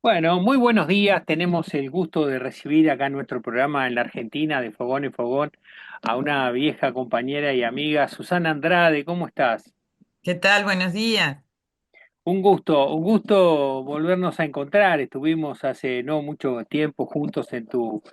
Bueno, muy buenos días. Tenemos el gusto de recibir acá en nuestro programa en la Argentina de Fogón en Fogón a una vieja compañera y amiga, Susana Andrade. ¿Cómo estás? ¿Qué tal? Buenos días. Un gusto volvernos a encontrar. Estuvimos hace no mucho tiempo juntos en tu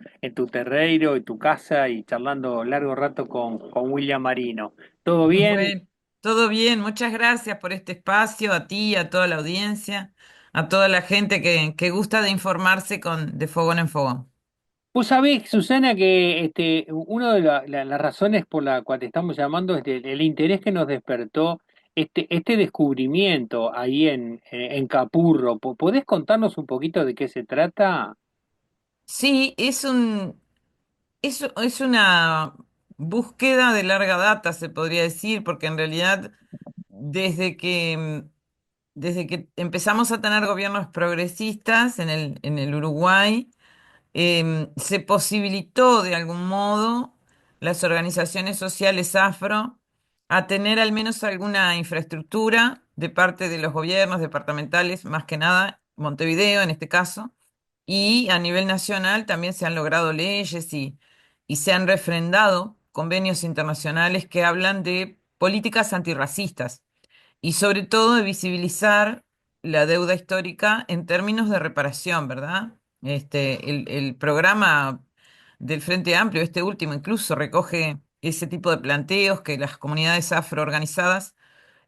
terreiro, en tu casa y charlando largo rato con William Marino. ¿Todo bien? Bueno, todo bien. Muchas gracias por este espacio, a ti, a toda la audiencia, a toda la gente que gusta de informarse de fogón en fogón. Vos sabés, Susana, que una de las razones por la cual te estamos llamando es el interés que nos despertó este descubrimiento ahí en Capurro. ¿Podés contarnos un poquito de qué se trata? Sí, es una búsqueda de larga data, se podría decir, porque en realidad desde desde que empezamos a tener gobiernos progresistas en el Uruguay, se posibilitó de algún modo las organizaciones sociales afro a tener al menos alguna infraestructura de parte de los gobiernos departamentales, más que nada Montevideo en este caso, y a nivel nacional también se han logrado leyes y se han refrendado convenios internacionales que hablan de políticas antirracistas y sobre todo de visibilizar la deuda histórica en términos de reparación, ¿verdad? El programa del Frente Amplio, este último, incluso recoge ese tipo de planteos que las comunidades afroorganizadas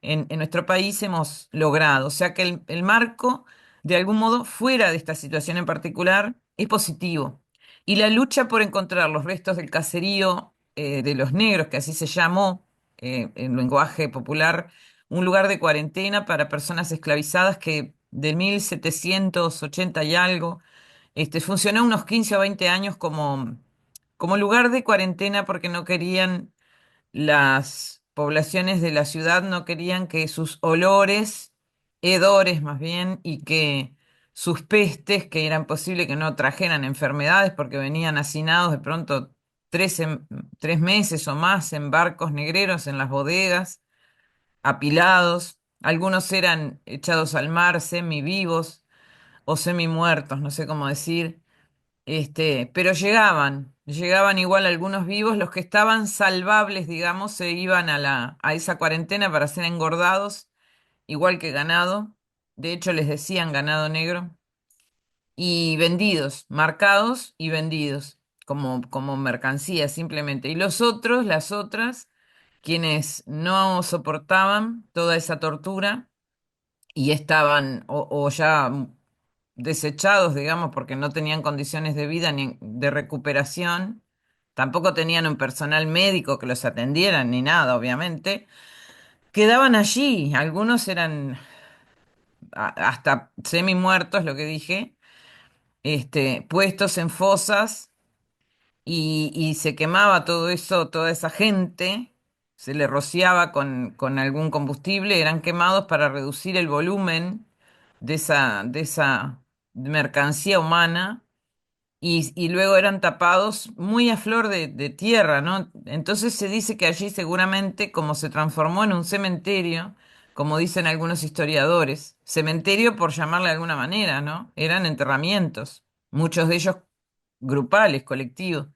en nuestro país hemos logrado. O sea que el marco, de algún modo, fuera de esta situación en particular, es positivo. Y la lucha por encontrar los restos del caserío de los negros, que así se llamó en lenguaje popular, un lugar de cuarentena para personas esclavizadas que de 1780 y algo, funcionó unos 15 o 20 años como lugar de cuarentena porque no querían las poblaciones de la ciudad no querían que sus olores, hedores más bien, y que sus pestes, que eran posible que no trajeran enfermedades porque venían hacinados de pronto 3 meses o más en barcos negreros en las bodegas, apilados. Algunos eran echados al mar, semivivos o semimuertos, no sé cómo decir. Pero llegaban igual algunos vivos, los que estaban salvables, digamos, se iban a esa cuarentena para ser engordados, igual que ganado, de hecho les decían ganado negro, y vendidos, marcados y vendidos como mercancía simplemente. Y los otros, las otras, quienes no soportaban toda esa tortura y estaban o ya desechados, digamos, porque no tenían condiciones de vida ni de recuperación, tampoco tenían un personal médico que los atendieran ni nada, obviamente, quedaban allí, algunos eran hasta semi muertos, lo que dije, puestos en fosas y se quemaba todo eso, toda esa gente. Se le rociaba con algún combustible, eran quemados para reducir el volumen de esa mercancía humana y luego eran tapados muy a flor de tierra, ¿no? Entonces se dice que allí seguramente, como se transformó en un cementerio, como dicen algunos historiadores, cementerio por llamarle de alguna manera, ¿no? Eran enterramientos, muchos de ellos grupales, colectivos.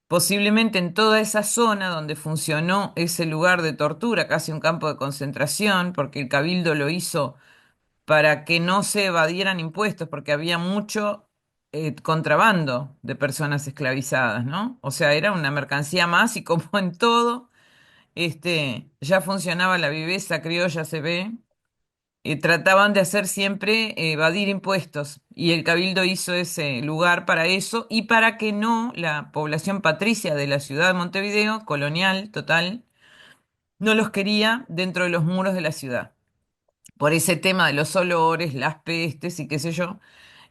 Posiblemente en toda esa zona donde funcionó ese lugar de tortura, casi un campo de concentración, porque el cabildo lo hizo para que no se evadieran impuestos, porque había mucho contrabando de personas esclavizadas, ¿no? O sea, era una mercancía más y como en todo, ya funcionaba la viveza criolla, se ve, trataban de hacer siempre evadir impuestos y el cabildo hizo ese lugar para eso y para que no la población patricia de la ciudad de Montevideo, colonial total, no los quería dentro de los muros de la ciudad por ese tema de los olores, las pestes y qué sé yo.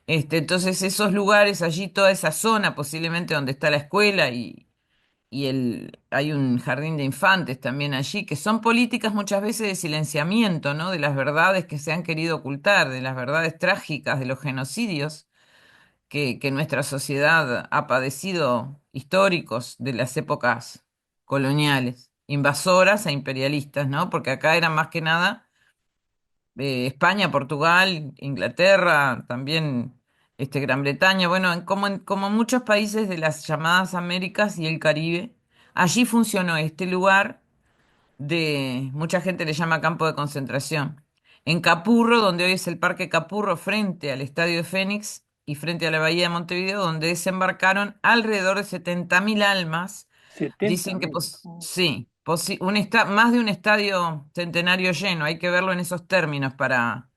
Entonces esos lugares, allí toda esa zona, posiblemente donde está la escuela hay un jardín de infantes también allí, que son políticas muchas veces de silenciamiento, ¿no? De las verdades que se han querido ocultar, de las verdades trágicas, de los genocidios que nuestra sociedad ha padecido históricos de las épocas coloniales, invasoras e imperialistas, ¿no? Porque acá eran más que nada España, Portugal, Inglaterra, también Gran Bretaña, bueno, como muchos países de las llamadas Américas y el Caribe, allí funcionó este lugar de, mucha gente le llama campo de concentración. En Capurro, donde hoy es el Parque Capurro, frente al Estadio de Fénix y frente a la Bahía de Montevideo, donde desembarcaron alrededor de 70.000 almas. setenta Dicen que mil. sí, más de un estadio centenario lleno, hay que verlo en esos términos para,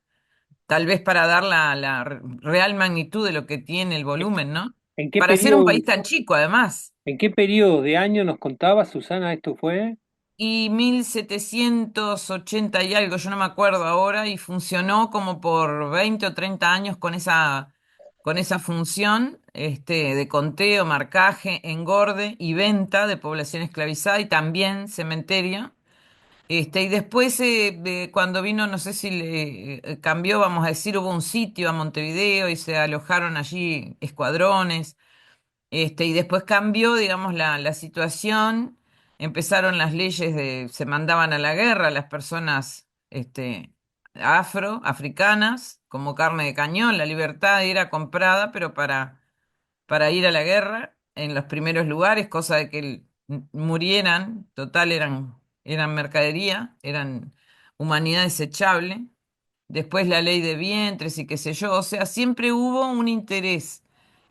tal vez para dar la real magnitud de lo que tiene el volumen, ¿no? ¿En qué Para ser un periodo, país tan chico, además. en qué periodo de año nos contaba Susana esto fue? Y 1780 y algo, yo no me acuerdo ahora, y funcionó como por 20 o 30 años con esa función de conteo, marcaje, engorde y venta de población esclavizada y también cementerio. Y después, cuando vino, no sé si le cambió, vamos a decir, hubo un sitio a Montevideo y se alojaron allí escuadrones. Y después cambió, digamos, la situación, empezaron las leyes se mandaban a la guerra las personas, africanas, como carne de cañón, la libertad era comprada, pero para ir a la guerra en los primeros lugares, cosa de que murieran, total eran mercadería, eran humanidad desechable. Después la ley de vientres y qué sé yo, o sea, siempre hubo un interés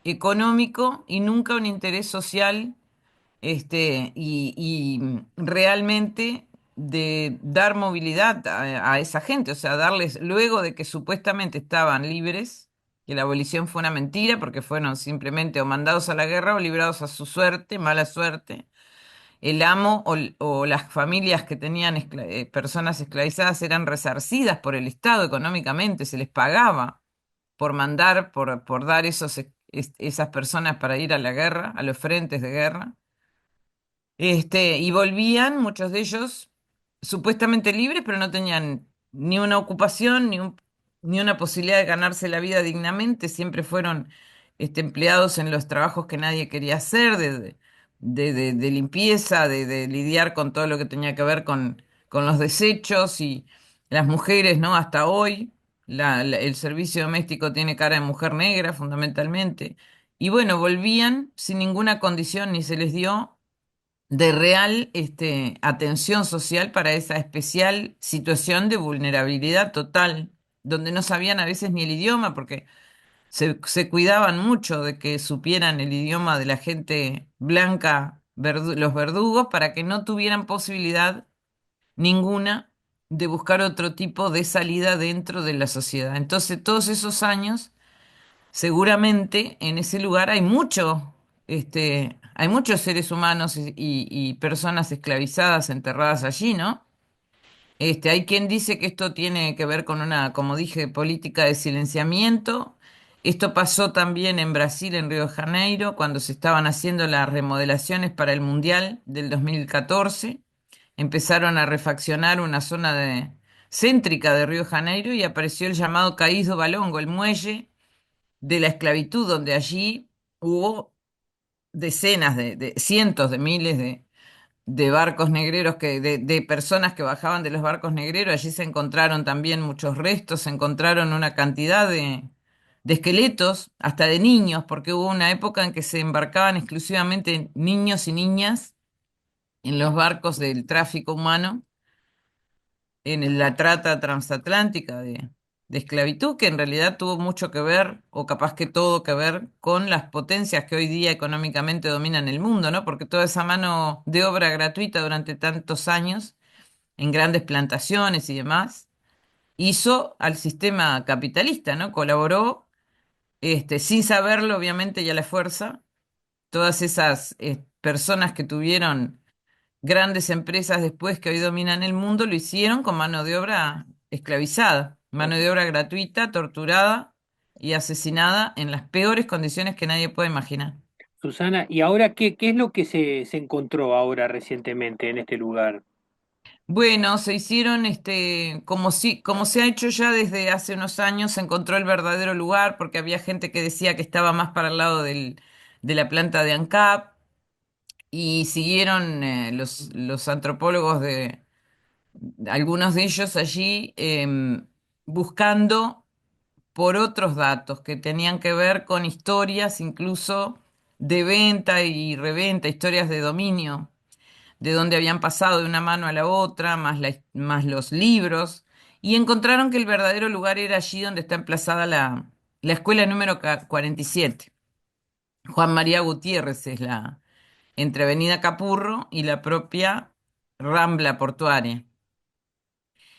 económico y nunca un interés social, y realmente de dar movilidad a esa gente, o sea, darles, luego de que supuestamente estaban libres, que la abolición fue una mentira, porque fueron simplemente o mandados a la guerra o librados a su suerte, mala suerte. El amo o las familias que tenían personas esclavizadas eran resarcidas por el Estado económicamente, se les pagaba por mandar, por dar esas personas para ir a la guerra, a los frentes de guerra. Y volvían, muchos de ellos, supuestamente libres, pero no tenían ni una ocupación, ni una posibilidad de ganarse la vida dignamente. Siempre fueron, empleados en los trabajos que nadie quería hacer, de limpieza, de lidiar con todo lo que tenía que ver con los desechos y las mujeres, ¿no? Hasta hoy, el servicio doméstico tiene cara de mujer negra, fundamentalmente. Y bueno, volvían sin ninguna condición ni se les dio de real, atención social para esa especial situación de vulnerabilidad total, donde no sabían a veces ni el idioma, porque se cuidaban mucho de que supieran el idioma de la gente blanca, los verdugos, para que no tuvieran posibilidad ninguna de buscar otro tipo de salida dentro de la sociedad. Entonces, todos esos años seguramente en ese lugar hay muchos seres humanos y personas esclavizadas enterradas allí, ¿no? Hay quien dice que esto tiene que ver con una, como dije, política de silenciamiento. Esto pasó también en Brasil, en Río de Janeiro, cuando se estaban haciendo las remodelaciones para el Mundial del 2014. Empezaron a refaccionar una zona céntrica de Río de Janeiro y apareció el llamado Caís do Balongo, el muelle de la esclavitud, donde allí hubo decenas cientos de miles de barcos negreros, de personas que bajaban de los barcos negreros. Allí se encontraron también muchos restos, se encontraron una cantidad de esqueletos, hasta de niños, porque hubo una época en que se embarcaban exclusivamente niños y niñas en los barcos del tráfico humano, en la trata transatlántica de esclavitud, que en realidad tuvo mucho que ver, o capaz que todo que ver, con las potencias que hoy día económicamente dominan el mundo, ¿no? Porque toda esa mano de obra gratuita durante tantos años, en grandes plantaciones y demás, hizo al sistema capitalista, ¿no? Colaboró, sin saberlo, obviamente, y a la fuerza, todas esas personas que tuvieron grandes empresas después que hoy dominan el mundo lo hicieron con mano de obra esclavizada, mano de obra gratuita, torturada y asesinada en las peores condiciones que nadie puede imaginar. Susana, ¿y ahora qué es lo que se encontró ahora recientemente en este lugar? Bueno, se hicieron, como se ha hecho ya desde hace unos años, se encontró el verdadero lugar porque había gente que decía que estaba más para el lado de la planta de ANCAP y siguieron, los antropólogos algunos de ellos allí. buscando por otros datos que tenían que ver con historias incluso de venta y reventa, historias de dominio, de dónde habían pasado de una mano a la otra, más los libros, y encontraron que el verdadero lugar era allí donde está emplazada la escuela número 47. Juan María Gutiérrez es entre Avenida Capurro y la propia Rambla Portuaria.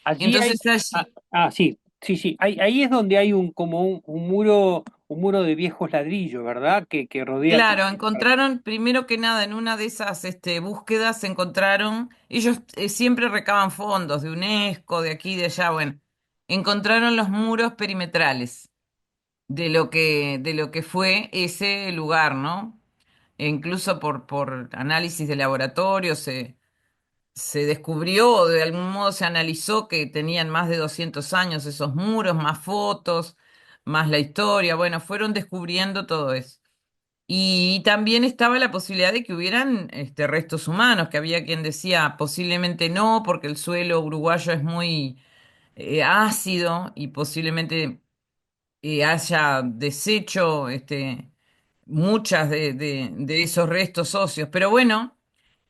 Allí hay, Entonces allí, sí, sí, sí, ahí es donde hay como un muro de viejos ladrillos, ¿verdad? Que rodea todo. claro, encontraron, primero que nada, en una de esas búsquedas, encontraron, ellos siempre recaban fondos de UNESCO, de aquí, de allá, bueno, encontraron los muros perimetrales de lo que fue ese lugar, ¿no? E incluso por análisis de laboratorio se descubrió, o de algún modo se analizó que tenían más de 200 años esos muros, más fotos, más la historia, bueno, fueron descubriendo todo eso. Y también estaba la posibilidad de que hubieran restos humanos, que había quien decía posiblemente no, porque el suelo uruguayo es muy ácido y posiblemente haya deshecho muchas de esos restos óseos. Pero bueno,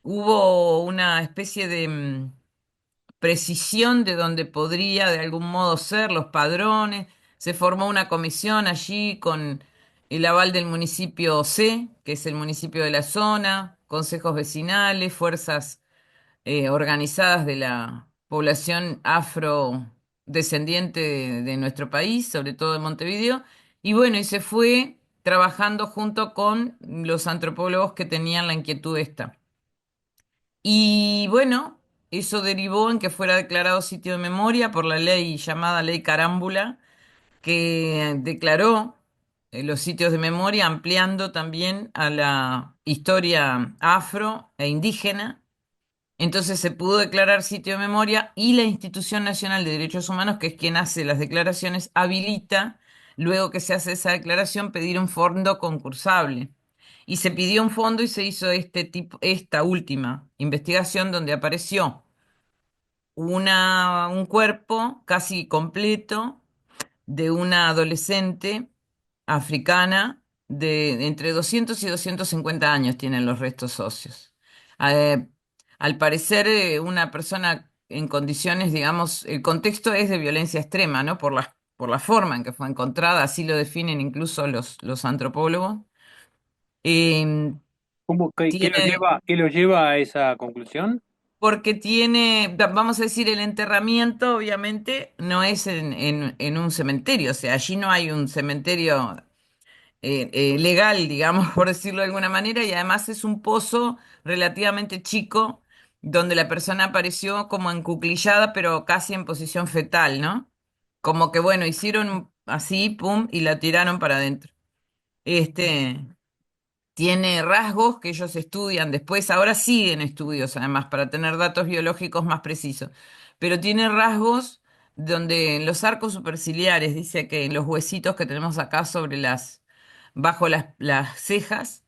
hubo una especie de precisión de donde podría de algún modo ser los padrones. Se formó una comisión allí con el aval del municipio C, que es el municipio de la zona, consejos vecinales, fuerzas organizadas de la población afrodescendiente de nuestro país, sobre todo de Montevideo. Y bueno, y se fue trabajando junto con los antropólogos que tenían la inquietud esta. Y bueno, eso derivó en que fuera declarado sitio de memoria por la ley llamada Ley Carámbula, que declaró los sitios de memoria ampliando también a la historia afro e indígena. Entonces se pudo declarar sitio de memoria y la Institución Nacional de Derechos Humanos, que es quien hace las declaraciones, habilita, luego que se hace esa declaración, pedir un fondo concursable. Y se pidió un fondo y se hizo esta última investigación donde apareció un cuerpo casi completo de una adolescente africana de entre 200 y 250 años tienen los restos óseos. Eh, Al parecer, una persona en condiciones, digamos, el contexto es de violencia extrema, ¿no? Por la forma en que fue encontrada, así lo definen incluso los antropólogos. Eh, ¿Cómo, tiene, qué lo lleva a esa conclusión? porque tiene, vamos a decir, el enterramiento obviamente no es en un cementerio, o sea, allí no hay un cementerio legal, digamos, por decirlo de alguna manera, y además es un pozo relativamente chico donde la persona apareció como encuclillada, pero casi en posición fetal, ¿no? Como que, bueno, hicieron así, pum, y la tiraron para adentro. Este, Tiene rasgos que ellos estudian después, ahora siguen estudios además para tener datos biológicos más precisos, pero tiene rasgos donde en los arcos superciliares, dice que en los huesitos que tenemos acá bajo las cejas,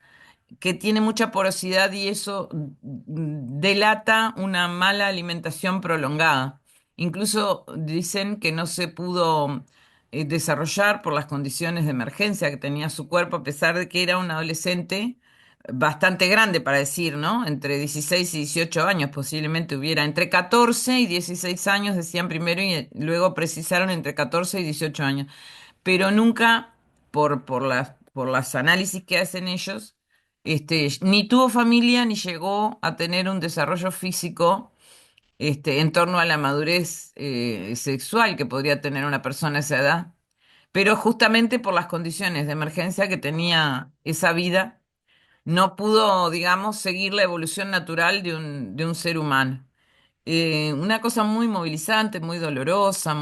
que tiene mucha porosidad y eso delata una mala alimentación prolongada. Incluso dicen que no se pudo desarrollar por las condiciones de emergencia que tenía su cuerpo, a pesar de que era un adolescente bastante grande para decir, ¿no? Entre 16 y 18 años posiblemente hubiera, entre 14 y 16 años decían primero y luego precisaron entre 14 y 18 años, pero nunca por las análisis que hacen ellos, ni tuvo familia ni llegó a tener un desarrollo físico en torno a la madurez sexual que podría tener una persona a esa edad. Pero justamente por las condiciones de emergencia que tenía esa vida, no pudo, digamos, seguir la evolución natural de un ser humano. Una cosa muy movilizante, muy dolorosa,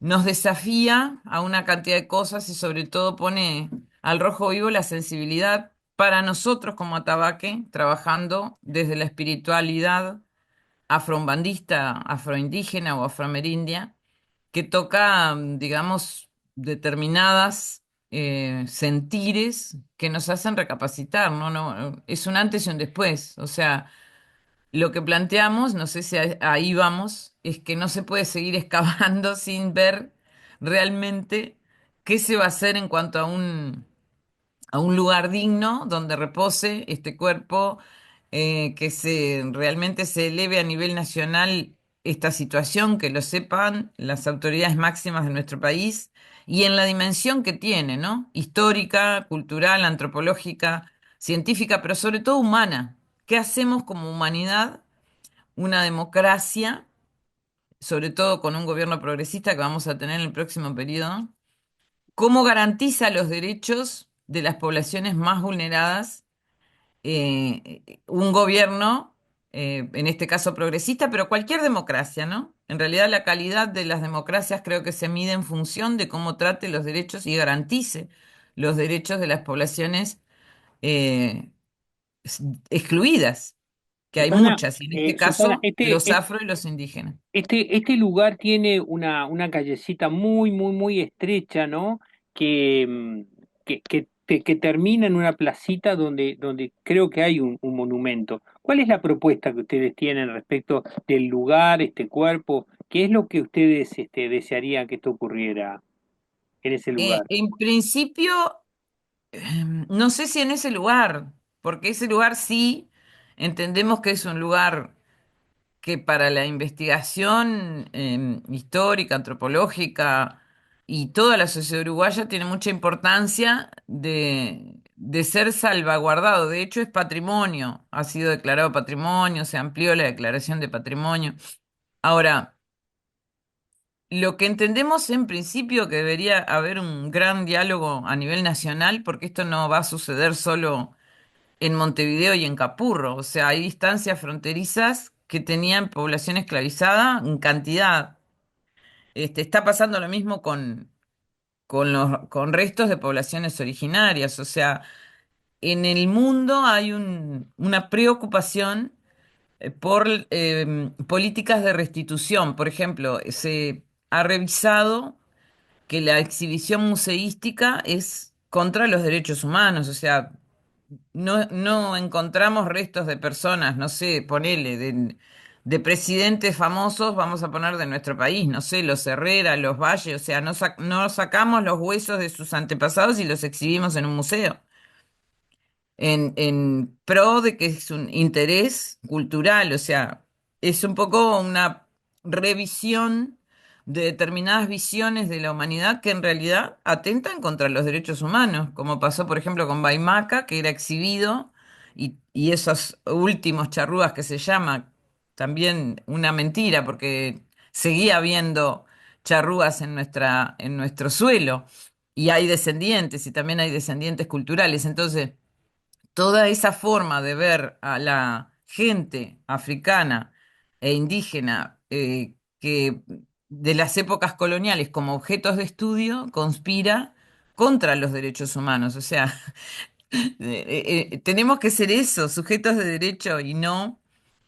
nos desafía a una cantidad de cosas y sobre todo pone al rojo vivo la sensibilidad para nosotros como Atabaque, trabajando desde la espiritualidad afroumbandista, afroindígena o afroamerindia, que toca, digamos, determinadas sentires que nos hacen recapacitar, ¿no? No, es un antes y un después. O sea, lo que planteamos, no sé si ahí vamos, es que no se puede seguir excavando sin ver realmente qué se va a hacer en cuanto a un lugar digno donde repose este cuerpo, que realmente se eleve a nivel nacional esta situación, que lo sepan las autoridades máximas de nuestro país y en la dimensión que tiene, ¿no? Histórica, cultural, antropológica, científica, pero sobre todo humana. ¿Qué hacemos como humanidad? Una democracia, sobre todo con un gobierno progresista que vamos a tener en el próximo periodo. ¿Cómo garantiza los derechos de las poblaciones más vulneradas un gobierno, en este caso progresista, pero cualquier democracia, ¿no? En realidad la calidad de las democracias creo que se mide en función de cómo trate los derechos y garantice los derechos de las poblaciones eh, s- excluidas, que hay Susana, muchas, y en este Susana, caso los afro y los indígenas. este lugar tiene una callecita muy, muy, muy estrecha, ¿no? Que, que termina en una placita donde creo que hay un monumento. ¿Cuál es la propuesta que ustedes tienen respecto del lugar, este cuerpo? ¿Qué es lo que ustedes desearían que esto ocurriera en ese lugar? En principio, no sé si en ese lugar, porque ese lugar sí entendemos que es un lugar que para la investigación histórica, antropológica y toda la sociedad uruguaya tiene mucha importancia de ser salvaguardado. De hecho, es patrimonio, ha sido declarado patrimonio, se amplió la declaración de patrimonio. Ahora, lo que entendemos en principio que debería haber un gran diálogo a nivel nacional, porque esto no va a suceder solo en Montevideo y en Capurro. O sea, hay distancias fronterizas que tenían población esclavizada en cantidad. Está pasando lo mismo con restos de poblaciones originarias. O sea, en el mundo hay una preocupación por políticas de restitución. Por ejemplo, se ha revisado que la exhibición museística es contra los derechos humanos. O sea, no encontramos restos de personas, no sé, ponele, de presidentes famosos, vamos a poner de nuestro país, no sé, los Herrera, los Valle, o sea, no sacamos los huesos de sus antepasados y los exhibimos en un museo en pro de que es un interés cultural, o sea, es un poco una revisión de determinadas visiones de la humanidad que en realidad atentan contra los derechos humanos, como pasó, por ejemplo, con Baimaca, que era exhibido, y esos últimos charrúas que se llama, también una mentira, porque seguía habiendo charrúas en nuestro suelo, y hay descendientes, y también hay descendientes culturales, entonces toda esa forma de ver a la gente africana e indígena que de las épocas coloniales como objetos de estudio conspira contra los derechos humanos. O sea, tenemos que ser eso, sujetos de derecho y no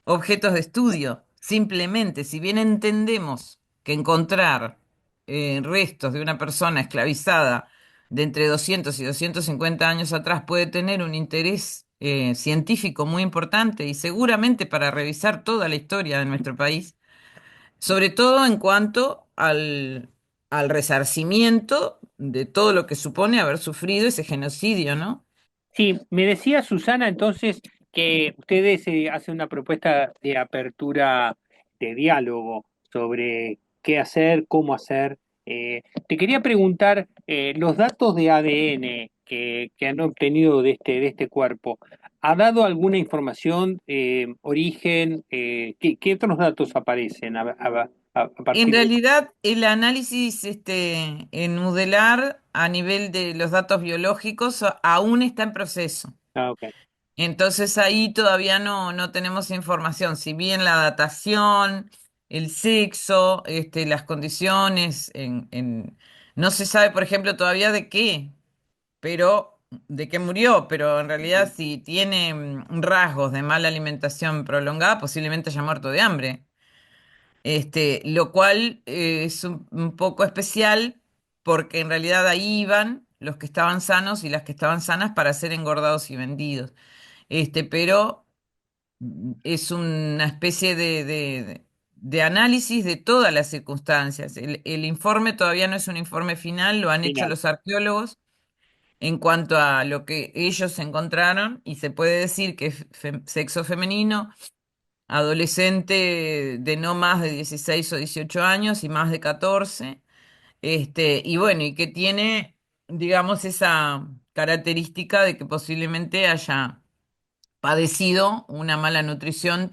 objetos de estudio. Simplemente, si bien entendemos que encontrar restos de una persona esclavizada de entre 200 y 250 años atrás puede tener un interés científico muy importante y seguramente para revisar toda la historia de nuestro país, sobre todo en cuanto al resarcimiento de todo lo que supone haber sufrido ese genocidio, ¿no? Sí, me decía Susana entonces que ustedes hacen una propuesta de apertura de diálogo sobre qué hacer, cómo hacer. Te quería preguntar, los datos de ADN que han obtenido de este cuerpo, ¿ha dado alguna información, origen? ¿Qué otros datos aparecen a En partir de... realidad, el análisis en Udelar a nivel de los datos biológicos aún está en proceso. Ah, ok. Entonces ahí todavía no tenemos información. Si bien la datación, el sexo, las condiciones, no se sabe, por ejemplo, todavía de qué, pero de qué murió, pero en realidad si tiene rasgos de mala alimentación prolongada, posiblemente haya muerto de hambre. Lo cual es un poco especial porque en realidad ahí iban los que estaban sanos y las que estaban sanas para ser engordados y vendidos. Pero es una especie de análisis de todas las circunstancias. El informe todavía no es un informe final, lo han hecho Final. los arqueólogos en cuanto a lo que ellos encontraron y se puede decir que es sexo femenino, adolescente de no más de 16 o 18 años y más de 14, y bueno, y que tiene, digamos, esa característica de que posiblemente haya padecido una mala nutrición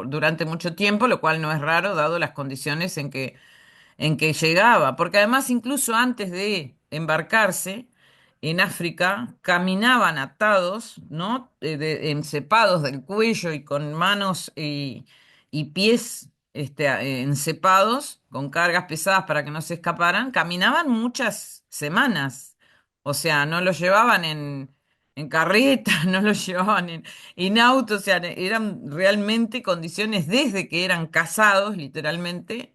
durante mucho tiempo, lo cual no es raro dado las condiciones en que llegaba, porque además incluso antes de embarcarse en África, caminaban atados, ¿no? Encepados del cuello y con manos y pies encepados, con cargas pesadas para que no se escaparan, caminaban muchas semanas. O sea, no los llevaban en carreta, no los llevaban en auto, o sea, eran realmente condiciones desde que eran cazados, literalmente,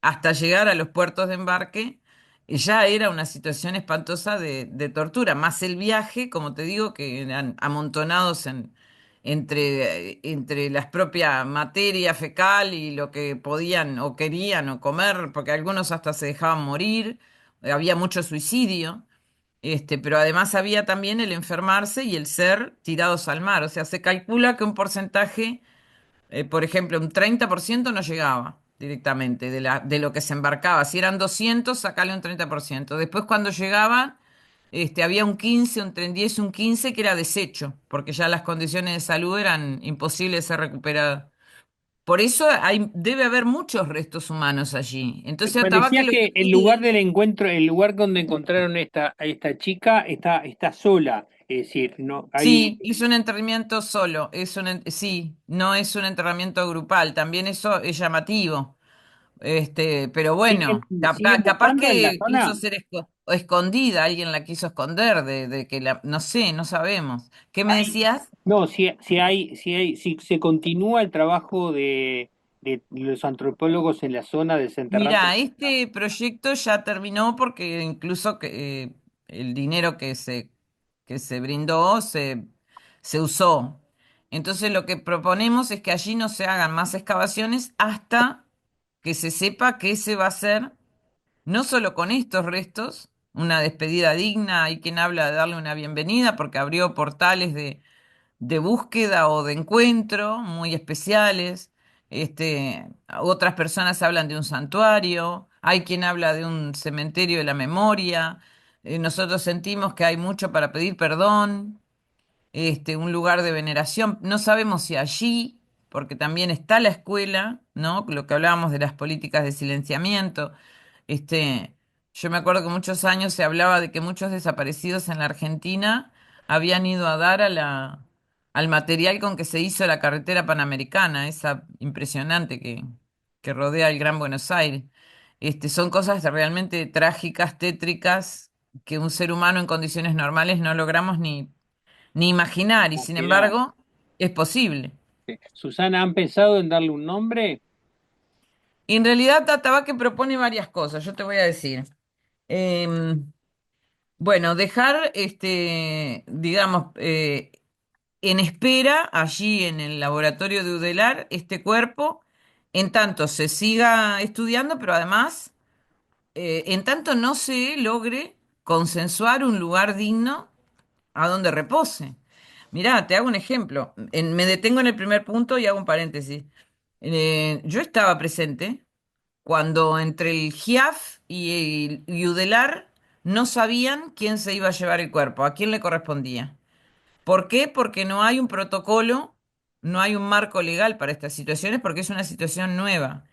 hasta llegar a los puertos de embarque, ya era una situación espantosa de tortura, más el viaje, como te digo, que eran amontonados entre la propia materia fecal y lo que podían o querían o comer, porque algunos hasta se dejaban morir, había mucho suicidio. Pero además había también el enfermarse y el ser tirados al mar. O sea, se calcula que un porcentaje, por ejemplo, un 30% no llegaba directamente de lo que se embarcaba. Si eran 200, sacale un 30%. Después, cuando llegaban, había un 15, un 10, un 15 que era desecho, porque ya las condiciones de salud eran imposibles de ser recuperadas. Por eso debe haber muchos restos humanos allí. Entonces, Me Atabaque decías lo que que el lugar pide. del encuentro, el lugar donde encontraron a esta chica, está sola. Es decir, no hay. Sí, hizo un enterramiento solo. Sí, no es un enterramiento grupal. También eso es llamativo. Pero ¿Siguen, bueno, siguen capaz buscando en la que quiso zona? ser escondida, alguien la quiso esconder, de que no sé, no sabemos. ¿Qué me Hay, decías? no, si se continúa el trabajo de los antropólogos en la zona desenterrando. Mira, este proyecto ya terminó porque incluso el dinero que se brindó se usó. Entonces lo que proponemos es que allí no se hagan más excavaciones hasta que se sepa qué se va a hacer, no solo con estos restos, una despedida digna, hay quien habla de darle una bienvenida porque abrió portales de búsqueda o de encuentro muy especiales. Otras personas hablan de un santuario, hay quien habla de un cementerio de la memoria. Nosotros sentimos que hay mucho para pedir perdón, un lugar de veneración. No sabemos si allí, porque también está la escuela, ¿no? Lo que hablábamos de las políticas de silenciamiento. Este, yo me acuerdo que muchos años se hablaba de que muchos desaparecidos en la Argentina habían ido a dar al material con que se hizo la carretera panamericana, esa impresionante que rodea el Gran Buenos Aires. Son cosas realmente trágicas, tétricas, que un ser humano en condiciones normales no logramos ni imaginar, y sin Imaginar. embargo, es posible. Susana, ¿han pensado en darle un nombre? Y en realidad, Tatabaque propone varias cosas, yo te voy a decir. Em, bueno, dejar, digamos, en espera allí en el laboratorio de Udelar este cuerpo, en tanto se siga estudiando, pero además, en tanto no se logre consensuar un lugar digno a donde repose. Mirá, te hago un ejemplo. Me detengo en el primer punto y hago un paréntesis. Yo estaba presente cuando entre el GIAF y Udelar no sabían quién se iba a llevar el cuerpo, a quién le correspondía. ¿Por qué? Porque no hay un protocolo, no hay un marco legal para estas situaciones, porque es una situación nueva.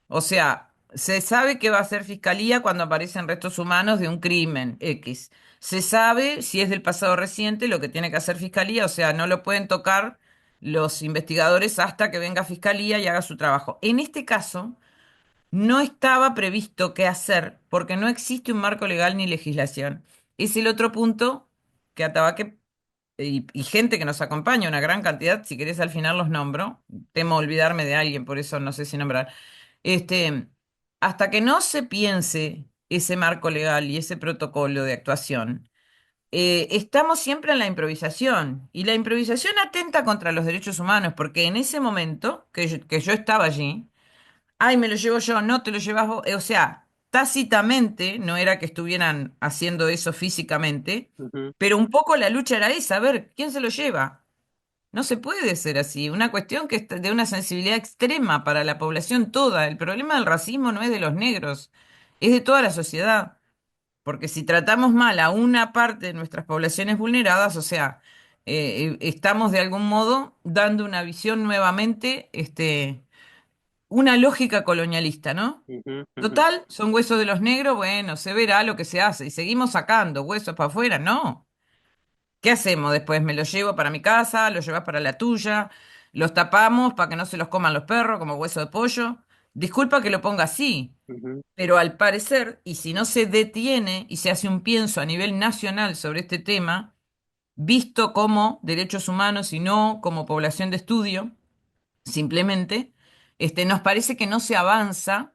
O sea, se sabe que va a ser fiscalía cuando aparecen restos humanos de un crimen X. Se sabe si es del pasado reciente lo que tiene que hacer fiscalía, o sea, no lo pueden tocar los investigadores hasta que venga fiscalía y haga su trabajo. En este caso, no estaba previsto qué hacer porque no existe un marco legal ni legislación. Es el otro punto que Atabaque y gente que nos acompaña, una gran cantidad, si querés al final los nombro, temo olvidarme de alguien, por eso no sé si nombrar. Este, Hasta que no se piense ese marco legal y ese protocolo de actuación, estamos siempre en la improvisación y la improvisación atenta contra los derechos humanos porque en ese momento que yo estaba allí, ay, me lo llevo yo, no te lo llevas vos, o sea, tácitamente no era que estuvieran haciendo eso físicamente, Ujú, pero un poco la lucha era esa, a ver, ¿quién se lo lleva? No se puede ser así. Una cuestión que es de una sensibilidad extrema para la población toda. El problema del racismo no es de los negros, es de toda la sociedad. Porque si tratamos mal a una parte de nuestras poblaciones vulneradas, o sea, estamos de algún modo dando una visión nuevamente, una lógica colonialista, ¿no? ujú, ujú, Total, son huesos de los negros, bueno, se verá lo que se hace. Y seguimos sacando huesos para afuera, no. ¿Qué hacemos después? ¿Me los llevo para mi casa? ¿Los llevas para la tuya? ¿Los tapamos para que no se los coman los perros como hueso de pollo? Disculpa que lo ponga así, ujú, pero al parecer, y si no se detiene y se hace un pienso a nivel nacional sobre este tema, visto como derechos humanos y no como población de estudio, simplemente, nos parece que no se avanza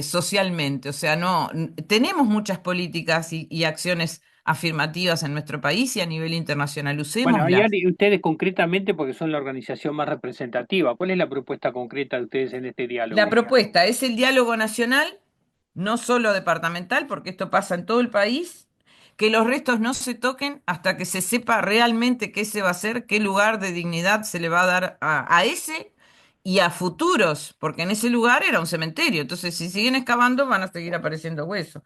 socialmente. O sea, no, tenemos muchas políticas y acciones afirmativas en nuestro país y a nivel internacional. Bueno, y Usémoslas. ustedes concretamente, porque son la organización más representativa, ¿cuál es la propuesta concreta de ustedes en este La diálogo? propuesta es el diálogo nacional, no solo departamental, porque esto pasa en todo el país, que los restos no se toquen hasta que se sepa realmente qué se va a hacer, qué lugar de dignidad se le va a dar a ese y a futuros, porque en ese lugar era un cementerio. Entonces, si siguen excavando, van a seguir apareciendo huesos.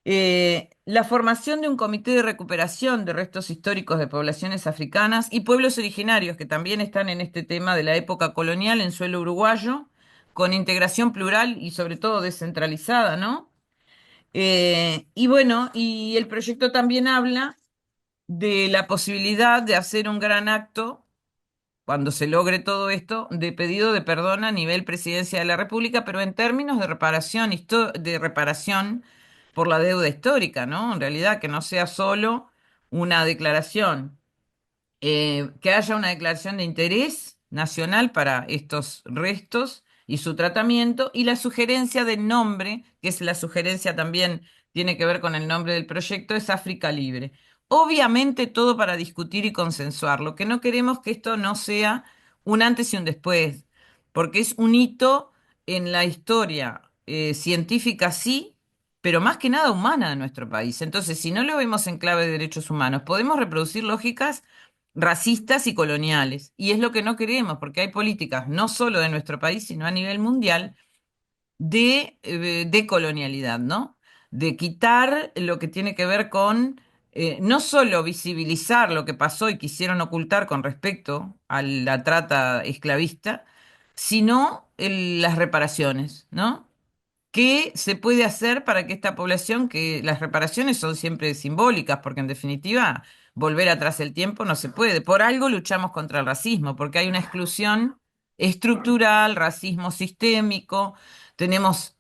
La formación de un comité de recuperación de restos históricos de poblaciones africanas y pueblos originarios que también están en este tema de la época colonial en suelo uruguayo, con integración plural y sobre todo descentralizada, ¿no? Y bueno, y el proyecto también habla de la posibilidad de hacer un gran acto cuando se logre todo esto, de pedido de perdón a nivel Presidencia de la República, pero en términos de reparación, de reparación por la deuda histórica, ¿no? En realidad, que no sea solo una declaración, que haya una declaración de interés nacional para estos restos y su tratamiento, y la sugerencia del nombre, que es la sugerencia también, tiene que ver con el nombre del proyecto, es África Libre. Obviamente todo para discutir y consensuar. Lo que no queremos que esto no sea un antes y un después, porque es un hito en la historia científica, sí, pero más que nada humana de nuestro país. Entonces, si no lo vemos en clave de derechos humanos, podemos reproducir lógicas racistas y coloniales. Y es lo que no queremos, porque hay políticas no solo de nuestro país, sino a nivel mundial de colonialidad, ¿no? De quitar lo que tiene que ver con no solo visibilizar lo que pasó y quisieron ocultar con respecto a la trata esclavista, sino las reparaciones, ¿no? ¿Qué se puede hacer para que esta población, que las reparaciones son siempre simbólicas, porque en definitiva volver atrás el tiempo no se puede? Por algo luchamos contra el racismo, porque hay una exclusión estructural, racismo sistémico, tenemos,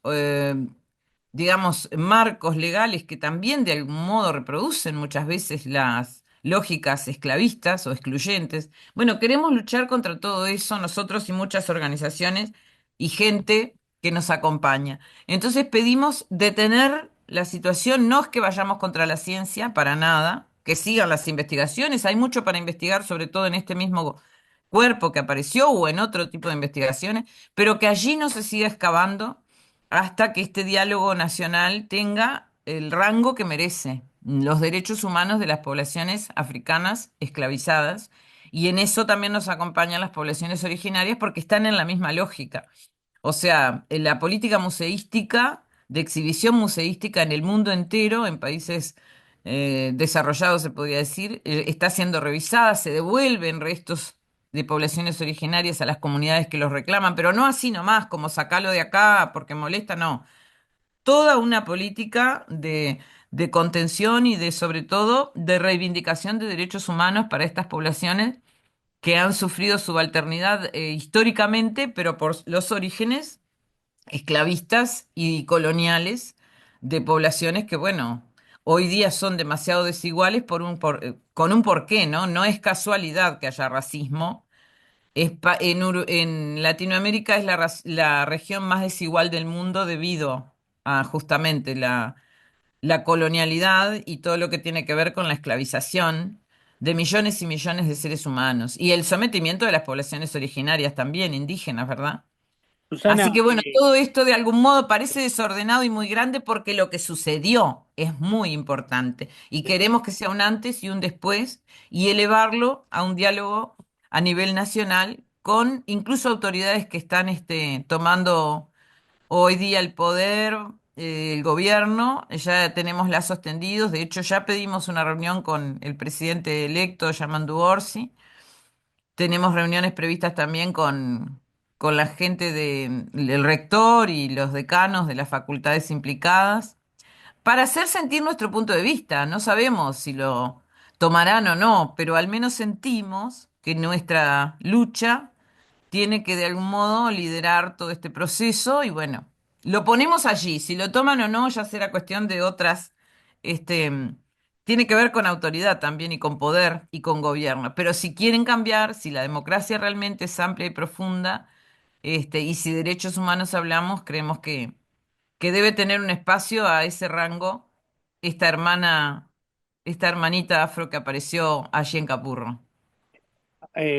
digamos, marcos legales que también de algún modo reproducen muchas veces las lógicas esclavistas o excluyentes. Bueno, queremos luchar contra todo eso nosotros y muchas organizaciones y gente que nos acompaña. Entonces pedimos detener la situación, no es que vayamos contra la ciencia, para nada, que sigan las investigaciones, hay mucho para investigar, sobre todo en este mismo cuerpo que apareció o en otro tipo de investigaciones, pero que allí no se siga excavando hasta que este diálogo nacional tenga el rango que merece, los derechos humanos de las poblaciones africanas esclavizadas, y en eso también nos acompañan las poblaciones originarias porque están en la misma lógica. O sea, en la política museística, de exhibición museística en el mundo entero, en países desarrollados se podría decir, está siendo revisada, se devuelven restos de poblaciones originarias a las comunidades que los reclaman, pero no así nomás, como sacarlo de acá porque molesta, no. Toda una política de contención y de, sobre todo, de reivindicación de derechos humanos para estas poblaciones que han sufrido subalternidad históricamente, pero por los orígenes esclavistas y coloniales de poblaciones que, bueno, hoy día son demasiado desiguales con un porqué, ¿no? No es casualidad que haya racismo. En Latinoamérica es la región más desigual del mundo debido a justamente la colonialidad y todo lo que tiene que ver con la esclavización de millones y millones de seres humanos y el sometimiento de las poblaciones originarias también, indígenas, ¿verdad? Susana, Así que bueno, todo esto de algún modo parece desordenado y muy grande porque lo que sucedió es muy importante y queremos que sea un antes y un después y elevarlo a un diálogo a nivel nacional con incluso autoridades que están tomando hoy día el poder, el gobierno. Ya tenemos lazos tendidos, de hecho ya pedimos una reunión con el presidente electo, Yamandu Orsi. Tenemos reuniones previstas también con la gente del rector y los decanos de las facultades implicadas para hacer sentir nuestro punto de vista. No sabemos si lo tomarán o no, pero al menos sentimos que nuestra lucha tiene que de algún modo liderar todo este proceso y bueno, lo ponemos allí. Si lo toman o no, ya será cuestión de otras, este, tiene que ver con autoridad también y con poder y con gobierno. Pero si quieren cambiar, si la democracia realmente es amplia y profunda, y si derechos humanos hablamos, creemos que debe tener un espacio a ese rango esta hermana, esta hermanita afro que apareció allí en Capurro.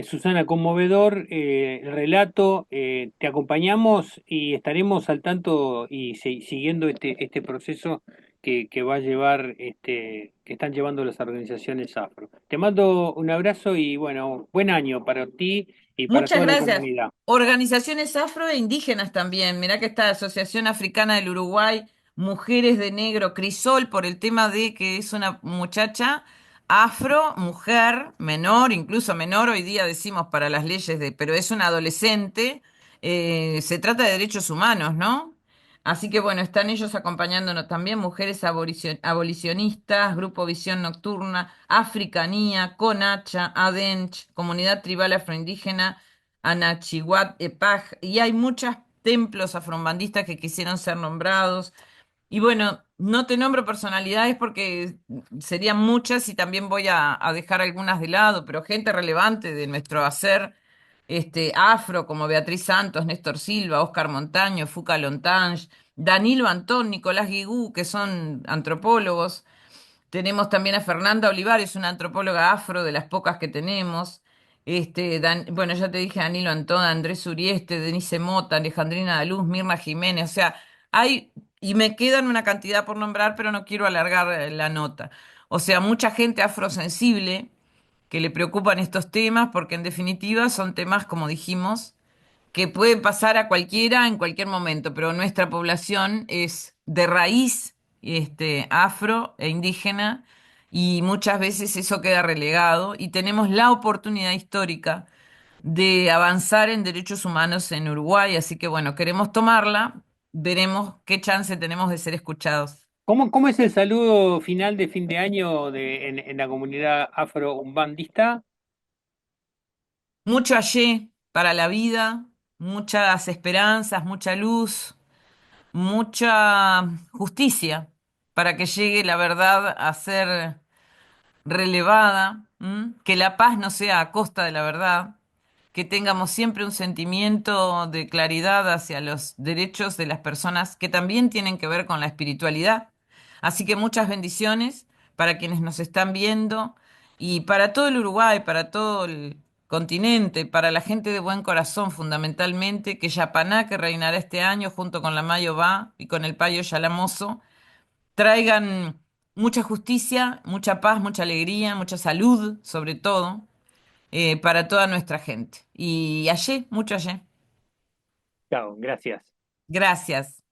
Susana, conmovedor el relato. Te acompañamos y estaremos al tanto y siguiendo este proceso que va a llevar, que están llevando las organizaciones afro. Te mando un abrazo y bueno, buen año para ti y para Muchas toda la gracias. comunidad. Organizaciones afro e indígenas también. Mirá que está Asociación Africana del Uruguay, Mujeres de Negro, Crisol, por el tema de que es una muchacha afro, mujer, menor, incluso menor hoy día decimos para las leyes pero es una adolescente. Se trata de derechos humanos, ¿no? Así que bueno, están ellos acompañándonos también, mujeres abolicionistas, Grupo Visión Nocturna, Africanía, Conacha, Adench, Comunidad Tribal Afroindígena, Anachihuat, Epaj, y hay muchos templos afrombandistas que quisieron ser nombrados. Y bueno, no te nombro personalidades porque serían muchas y también voy a dejar algunas de lado, pero gente relevante de nuestro hacer afro, como Beatriz Santos, Néstor Silva, Óscar Montaño, Fuca Lontange, Danilo Antón, Nicolás Guigú, que son antropólogos. Tenemos también a Fernanda Olivares, una antropóloga afro de las pocas que tenemos. Bueno, ya te dije Danilo Antón, Andrés Urieste, Denise Mota, Alejandrina Daluz, Mirna Jiménez. O sea, hay, y me quedan una cantidad por nombrar, pero no quiero alargar la nota. O sea, mucha gente afrosensible que le preocupan estos temas, porque en definitiva son temas, como dijimos, que pueden pasar a cualquiera en cualquier momento, pero nuestra población es de raíz afro e indígena y muchas veces eso queda relegado y tenemos la oportunidad histórica de avanzar en derechos humanos en Uruguay, así que bueno, queremos tomarla, veremos qué chance tenemos de ser escuchados. ¿Cómo es el saludo final de fin de año en la comunidad afro-umbandista? Mucho allí para la vida, muchas esperanzas, mucha luz, mucha justicia para que llegue la verdad a ser relevada, ¿m? Que la paz no sea a costa de la verdad, que tengamos siempre un sentimiento de claridad hacia los derechos de las personas que también tienen que ver con la espiritualidad. Así que muchas bendiciones para quienes nos están viendo y para todo el Uruguay, para todo el continente, para la gente de buen corazón fundamentalmente, que Yapaná, que reinará este año junto con la Mayo Va y con el Payo Yalamoso, traigan mucha justicia, mucha paz, mucha alegría, mucha salud, sobre todo, para toda nuestra gente. Y allí, mucho allí. Chao, gracias. Gracias.